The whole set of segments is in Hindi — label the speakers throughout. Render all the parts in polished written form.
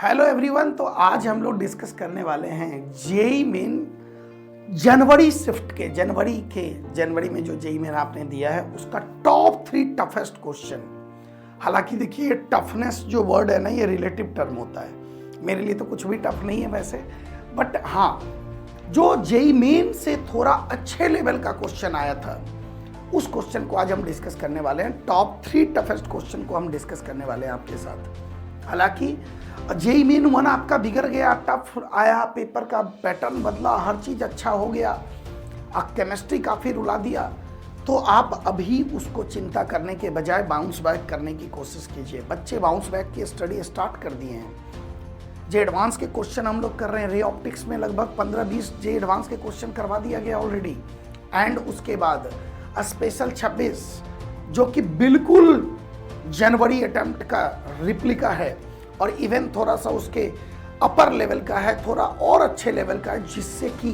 Speaker 1: Hello everyone. तो आज हम लोग डिस्कस करने वाले हैं जेई मेन जनवरी शिफ्ट के जनवरी में जो जेई मेन आपने दिया है उसका टॉप 3 टफेस्ट क्वेश्चन। हालांकि देखिए ये टफनेस जो वर्ड है ना, ये रिलेटिव टर्म होता है। मेरे लिए तो कुछ भी टफ नहीं है वैसे, बट हाँ जो जेई मेन से थोड़ा अच्छे लेवल का क्वेश्चन आया था उस क्वेश्चन को आज हम डिस्कस करने वाले हैं। टॉप 3 टफेस्ट क्वेश्चन को हम डिस्कस करने वाले हैं आपके साथ। हालांकि जेई मेन 1 आपका बिगड़ गया, टफ आया, पेपर का पैटर्न बदला, हर चीज अच्छा हो गया, केमिस्ट्री काफी रुला दिया, तो आप अभी उसको चिंता करने के बजाय बाउंस बैक करने की कोशिश कीजिए। बच्चे बाउंस बैक की स्टडी स्टार्ट कर दिए हैं। जे एडवांस के क्वेश्चन हम लोग कर रहे हैं, रे ऑप्टिक्स में लगभग 15-20 जे एडवांस के क्वेश्चन करवा दिया गया ऑलरेडी। एंड उसके बाद स्पेशल 26 जो कि बिल्कुल जनवरी अटेम्प्ट का रिप्लिका है और इवन थोड़ा सा उसके अपर लेवल का है, थोड़ा और अच्छे लेवल का है, जिससे कि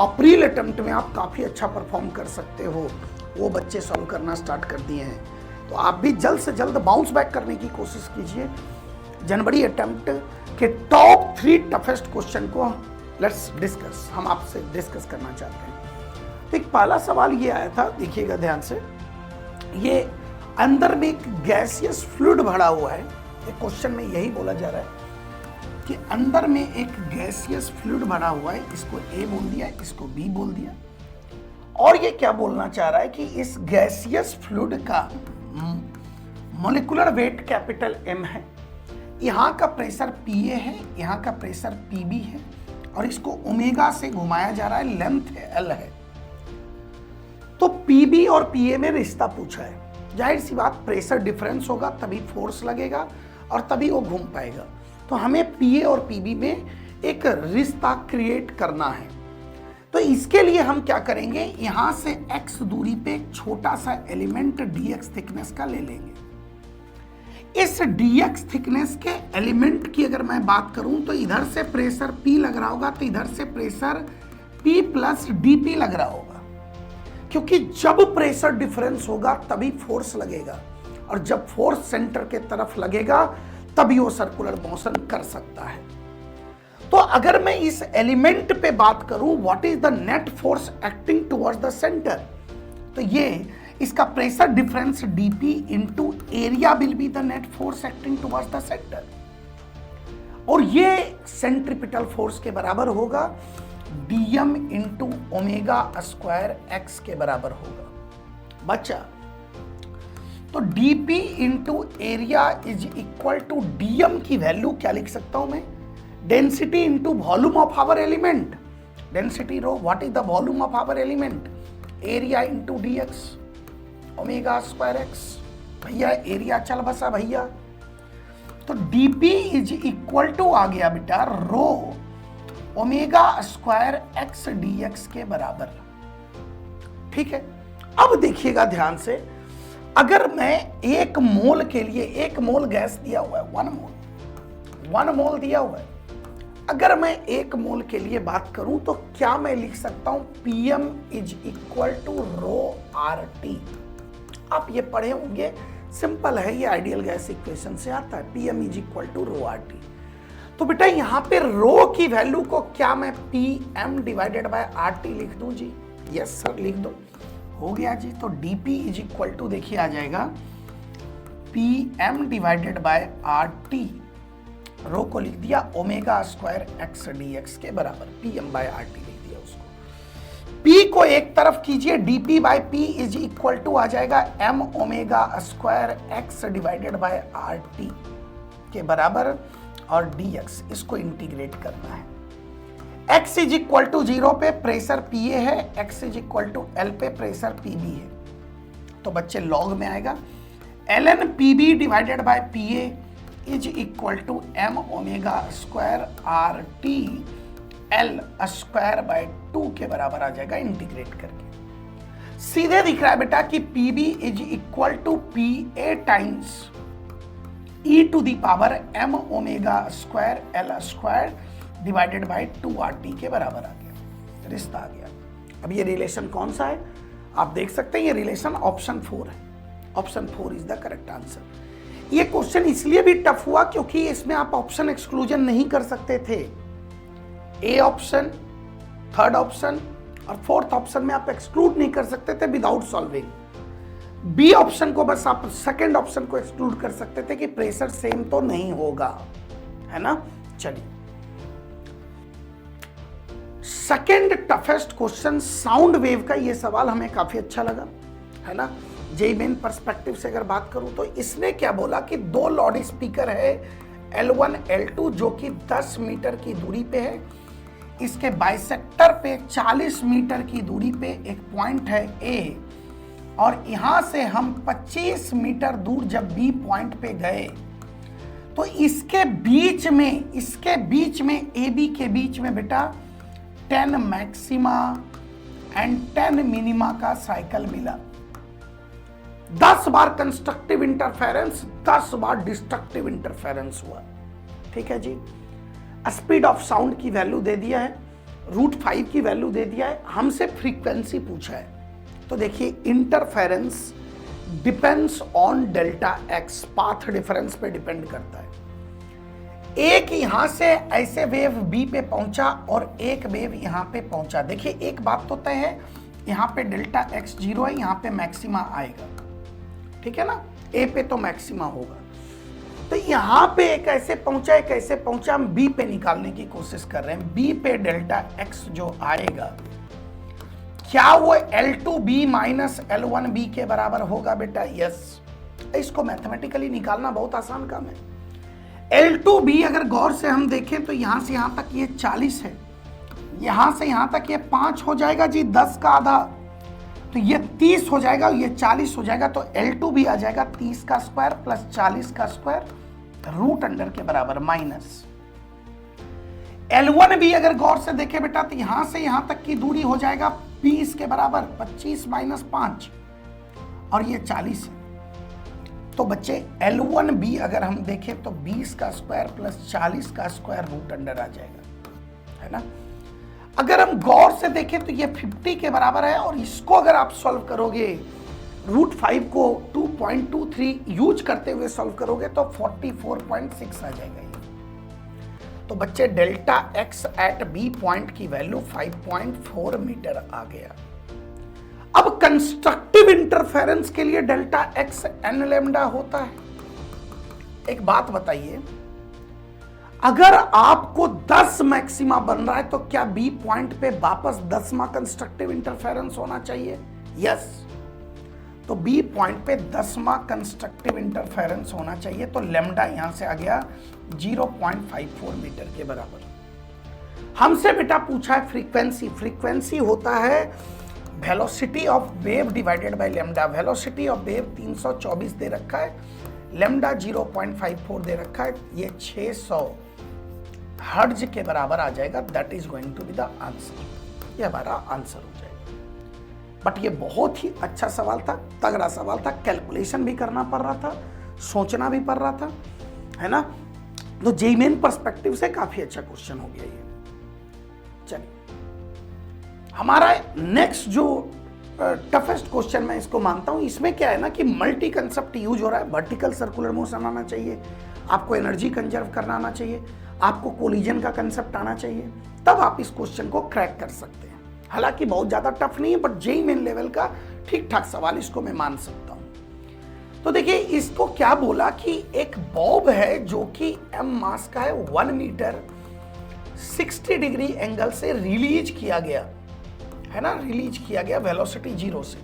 Speaker 1: अप्रैल अटेम्प्ट में आप काफ़ी अच्छा परफॉर्म कर सकते हो, वो बच्चे सॉल्व करना स्टार्ट कर दिए हैं। तो आप भी जल्द से जल्द बाउंस बैक करने की कोशिश कीजिए। जनवरी अटेम्प्ट के टॉप 3 टफेस्ट क्वेश्चन को लेट्स डिस्कस, हम आपसे डिस्कस करना चाहते हैं। तो एक पहला सवाल ये आया था, देखिएगा ध्यान से। ये अंदर में एक गैसियस फ्लूइड भरा हुआ है। एक क्वेश्चन में यही बोला जा रहा है कि अंदर में एक गैसियस फ्लूइड भरा हुआ है। इसको ए बोल दिया, इसको बी बोल दिया। और ये क्या बोलना चाह रहा है कि इस गैसियस फ्लूइड का मॉलिक्यूलर वेट कैपिटल M है, यहाँ का प्रेशर PA है, यहाँ का प्रेशर PB है, और इसको ओमेगा से घुमाया जा रहा है, लेंथ L है। तो PB और PA में रिश्ता पूछा है। जाहिर सी बात, प्रेशर डिफरेंस होगा तभी फोर्स लगेगा और तभी वो घूम पाएगा। तो हमें PA और PB में एक रिश्ता क्रिएट करना है। तो इसके लिए हम क्या करेंगे, यहां से x दूरी पे एक छोटा सा एलिमेंट dx थिकनेस का ले लेंगे। इस dx थिकनेस के एलिमेंट की अगर मैं बात करूं तो इधर से प्रेशर P लग रहा होगा, तो इधर से प्रेशर P प्लस DP लग रहा होगा, क्योंकि जब प्रेशर डिफरेंस होगा तभी फोर्स लगेगा, और जब फोर्स सेंटर के तरफ लगेगा तभी वो सर्कुलर मोशन कर सकता है। तो अगर मैं इस एलिमेंट पे बात करूं, what is the net force acting towards the centre, तो ये इसका pressure difference dP into area will be the net force acting towards the centre, और ये सेंट्रीपिटल फोर्स के बराबर होगा dm into omega square x के बराबर होगा बच्चा। तो dP into area is equal to dm की वैल्यू क्या लिख सकता हूं मैं, density into volume of our element. Density rho, what is the volume of our element, area into dx omega square x। भैया एरिया चल बसा भैया। तो dP इज इक्वल टू आ गया बेटा rho omega square x dx के बराबर। ठीक है, अब देखिएगा ध्यान से, अगर मैं 1 मोल के लिए, 1 मोल गैस दिया हुआ है, 1 मोल दिया हुआ है, अगर मैं 1 मोल के लिए बात करूं तो क्या मैं लिख सकता हूं, PM is equal to rho RT। आप ये पढ़े होंगे, सिंपल है, ये आइडियल गैस इक्वेशन से आता है, PM is equal to rho RT। तो बेटा यहां पे रो की वैल्यू को क्या मैं PM डिवाइडेड बाय RT लिख दूं जी? यस सर, लिख दो, हो गया जी। तो dP इज इक्वल टू देखिए आ जाएगा PM डिवाइडेड बाय RT, रो को लिख दिया ओमेगा स्क्वायर x dx के बराबर, PM बाय RT लिख दिया उसको। P को एक तरफ कीजिए, dP by P is equal to आ जाएगा M omega square x divided by RT के बराबर, और dx इसको इंटीग्रेट करना है। x इज इक्वल टू 0 पे प्रेशर PA है, x is equal to L पे प्रेशर PB है, तो बच्चे लॉग में आएगा ln PB divided by PA is equal to M omega square RT L square by 2 के बराबर आ जाएगा इंटीग्रेट करके। सीधे दिख रहा है बेटा कि PB is equal to PA times e to the power M omega square L square divided by 2RT के बराबर आ गया, रिश्ता आ गया। अब ये रिलेशन कौन सा है आप देख सकते हैं, ये रिलेशन ऑप्शन 4 है। Option 4 is the correct answer. ये क्वेश्चन इसलिए भी टफ हुआ क्योंकि इसमें आप ऑप्शन एक्सक्लूजन नहीं कर सकते थे। ए ऑप्शन, थर्ड ऑप्शन और फोर्थ ऑप्शन में आप एक्सक्लूड नहीं कर सकते थे विदाउट सॉल्विंग। बी ऑप्शन को बस आप सेकंड ऑप्शन को एक्सक्लूड कर सकते थे कि प्रेशर सेम तो नहीं होगा, है ना। चलिए, second toughest question sound wave का, ये सवाल हमें काफी अच्छा लगा, है ना। जेईई मेन पर्सपेक्टिव से अगर बात करूं तो इसने क्या बोला कि दो लाउड स्पीकर है L1 L2 जो कि 10 मीटर की दूरी पे है। इसके बाइसेक्टर पे 40 मीटर की दूरी पे एक पॉइंट है A, और यहां से हम 25 मीटर दूर जब B पॉइंट पे गए तो इसके बीच में AB के बीच में बेटा 10 मैक्सिमा एंड 10 मिनिमा का साइकिल मिला। 10 बार कंस्ट्रक्टिव इंटरफेरेंस, 10 बार डिस्ट्रक्टिव इंटरफेरेंस हुआ। ठीक है जी। स्पीड ऑफ साउंड की वैल्यू दे दिया है, √5 की वैल्यू दे दिया है, हमसे फ्रीक्वेंसी पूछा है। तो देखिए, interference depends on delta x, path difference पे डिपेंड करता है। एक यहां से ऐसे वेव बी पे पहुंचा और एक वेव यहां पे पहुंचा। देखिए, एक बात तो तय है, यहां पे डेल्टा एक्स 0 है, यहां पे मैक्सिमा आएगा, ठीक है ना। ए पे तो मैक्सिमा होगा। तो यहां पे एक ऐसे पहुंचा, हम बी पे निकालने की कोशिश कर रहे हैं। बी पे डेल्टा एक्स जो आएगा, क्या वो L2B माइनस L1B के बराबर होगा बेटा? यस। इसको मैथमेटिकली निकालना बहुत आसान काम है। L2B अगर गौर से हम देखें तो यहां से यहां तक ये 40 है, यहां से यहां तक ये 5 हो जाएगा जी, 10 का आधा, तो ये 30 हो जाएगा, ये 40 हो जाएगा। तो L2B आ जाएगा 30 का स्क्वायर प्लस 40 का स्क्वायर रूट अंडर के बराबर माइनस L1B अगर गौर से देखें बेटा तो यहां से यहां तक की दूरी हो जाएगा 20 के बराबर, 25 माइनस 5, और ये 40 है। तो बच्चे L1B अगर हम देखें तो 20 का स्क्वायर प्लस 40 का स्क्वायर रूट अंडर आ जाएगा, है ना। अगर हम गौर से देखें तो ये 50 के बराबर है, और इसको अगर आप सॉल्व करोगे, √5 को 2.23 यूज करते हुए सॉल्व करोगे तो 44.6 आ जाएगा ये। तो बच्चे delta X at B point की वैल्यू 5.4 मीटर आ गया। अब कंस्ट्रक्टिव इंटरफेरेंस के लिए डेल्टा एक्स n लैम्डा होता है। एक बात बताइए, अगर आपको 10 मैक्सिमा बन रहा है तो क्या बी पॉइंट पे वापस 10वां कंस्ट्रक्टिव इंटरफेरेंस होना चाहिए? यस। तो बी पॉइंट पे 10वां कंस्ट्रक्टिव इंटरफेरेंस होना चाहिए। तो लैम्डा यहां से आ गया 0.54 मीटर के बराबर। हमसे बेटा पूछा है फ्रीक्वेंसी। फ्रीक्वेंसी होता है velocity of wave divided by lambda. Velocity of wave 324 दे रखा है, लैम्डा 0.54 दे रखा है, ये 600 हर्ट्ज के बराबर आ जाएगा। That is going to be the answer. ये हमारा आंसर हो जाएगा। बट ये बहुत ही अच्छा सवाल था, तगड़ा सवाल था, कैलकुलेशन भी करना पड़ रहा था, सोचना भी पड़ रहा था, है ना। तो जेईई मेन पर्सपेक्टिव से काफी अच्छा क्वेश्चन हो गया ये। चलिए, हमारा नेक्स्ट जो टफेस्ट क्वेश्चन मैं इसको मानता हूं, इसमें क्या है ना कि मल्टी कंसेप्ट यूज हो रहा है। वर्टिकल सर्कुलर मोशन आना चाहिए, आपको एनर्जी कंजर्व करना आना चाहिए, आपको कोलिजन का कंसेप्ट आना चाहिए, तब आप इस क्वेश्चन को क्रैक कर सकते हैं। हालांकि बहुत ज्यादा टफ नहीं है, बट जेईई मेन लेवल का ठीक ठाक सवाल इसको मैं मान सकता हूं। तो देखिए, इसको क्या बोला कि एक बॉब है जो कि m मास का है, 1 मीटर 60 डिग्री एंगल से रिलीज किया गया, है ना, रिलीज किया गया वेलोसिटी 0 से,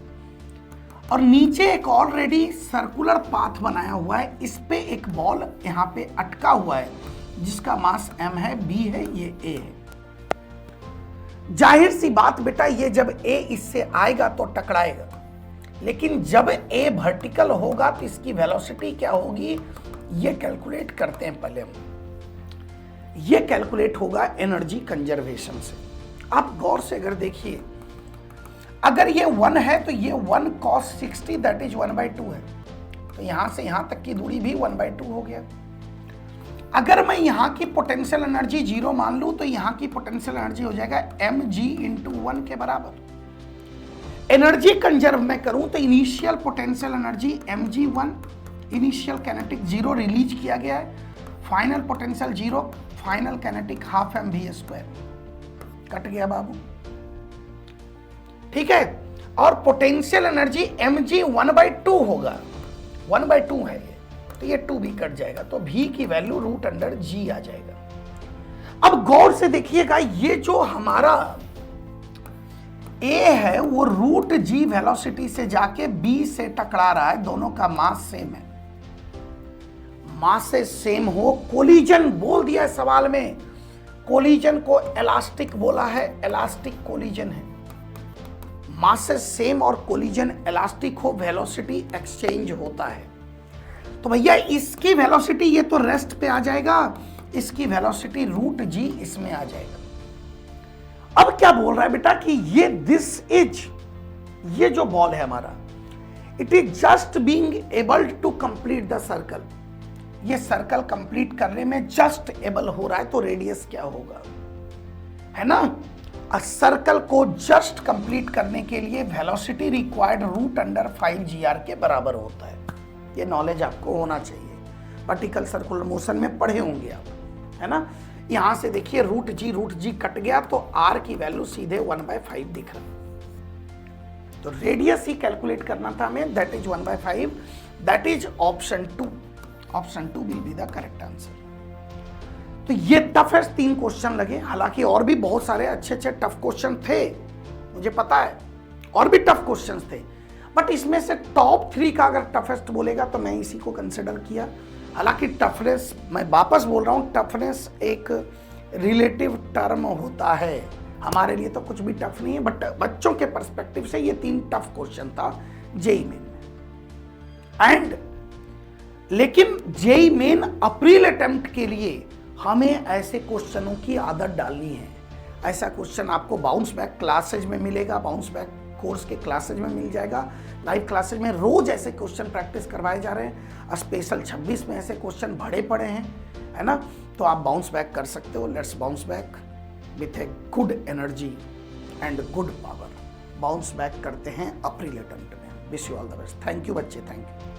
Speaker 1: और नीचे एक ऑलरेडी सर्कुलर पाथ बनाया हुआ है, इस पे एक बॉल यहां पे अटका हुआ है जिसका मास m है, b है, ये a है। जाहिर सी बात बेटा, ये जब a इससे आएगा तो टकराएगा, लेकिन जब a वर्टिकल होगा तो इसकी वेलोसिटी क्या होगी, ये कैलकुलेट करते हैं पहले हम। ये कैलकुलेट होगा एनर्जी कंजर्वेशन से। आप गौर से अगर देखिए, अगर ये 1 है तो ये 1 cos 60 दैट इज 1/2 है, तो यहां से यहां तक की दूरी भी 1/2 हो गया। अगर मैं यहां की पोटेंशियल एनर्जी 0 मान लूं तो यहां की पोटेंशियल एनर्जी हो जाएगा mg × 1 के बराबर। एनर्जी कंजर्व में करूं तो initial potential energy mg1 initial kinetic 0 release किया गया है, final potential 0, final kinetic half mv², cut गया बाबू। ठीक है, और पोटेंशियल एनर्जी mg 1/2 होगा, 1/2 है ये, तो ये 2 भी कट जाएगा, तो v की वैल्यू √g आ जाएगा। अब गौर से देखिएगा, ये जो हमारा a है वो √g वेलोसिटी से जाके b से टकरा रहा है, दोनों का मास सेम है। मास से सेम हो, कोलिजन बोल दिया है सवाल में, कोलिजन को इलास्टिक बोला है, इलास्टिक कोलिजन है। मास से सेम और कोलिजन इलास्टिक हो, वेलोसिटी एक्सचेंज होता है। तो भैया इसकी वेलोसिटी ये तो रेस्ट पे आ जाएगा, इसकी वेलोसिटी √g इसमें आ जाएगा। अब क्या बोल रहा है बेटा कि ये जो बॉल है हमारा, it is just being able to complete the circle, ये सर्कल कंप्लीट करने में जस्ट एबल हो रहा है, तो रेडियस क्या होगा, है ना। सर्कल को जस्ट कंप्लीट करने के लिए वेलोसिटी रिक्वायर्ड √5gr के बराबर होता है। ये नॉलेज आपको होना चाहिए, वर्टिकल सर्कुलर मोशन में पढ़े होंगे आप, है ना। यहां से देखिए √g कट गया, तो r की वैल्यू सीधे 1/5 दिख रहा है, तो रेडियस ही कैलकुलेट करना था हमें, that is 1/5, that is option 2, option 2 will be the correct answer. तो ये टफेस्ट 3 क्वेश्चन लगे, हालांकि और भी बहुत सारे अच्छे टफ क्वेश्चन थे, मुझे पता है और भी टफ क्वेश्चंस थे, बट इसमें से टॉप 3 का अगर टफेस्ट बोलेगा तो मैं इसी को कंसिडर किया। हालांकि टफनेस, मैं वापस बोल रहा हूं, टफनेस एक रिलेटिव टर्म होता है, हमारे लिए तो कुछ भी टफ नहीं है, बट बच्चों के पर्सपेक्टिव से ये 3 टफ क्वेश्चन था जेईई मेन में। एंड लेकिन जेईई मेन अप्रैल अटेम्प्ट के लिए हमें ऐसे क्वेश्चनों की आदत डालनी है। ऐसा क्वेश्चन आपको बाउंस बैक क्लासेज में मिलेगा, बाउंस बैक कोर्स के क्लासेज में मिल जाएगा, लाइव क्लासेज में रोज ऐसे क्वेश्चन प्रैक्टिस करवाए जा रहे हैं, स्पेशल 26 में ऐसे क्वेश्चन भरे पड़े हैं, है ना। तो आप बाउंस बैक कर सकते हो। Let's bounce back with a good energy and good power. Bounce back करते हैं अप्रैल अटेम्प्ट में। Wish you all the best. Thank you बच्चे, थैंक यू।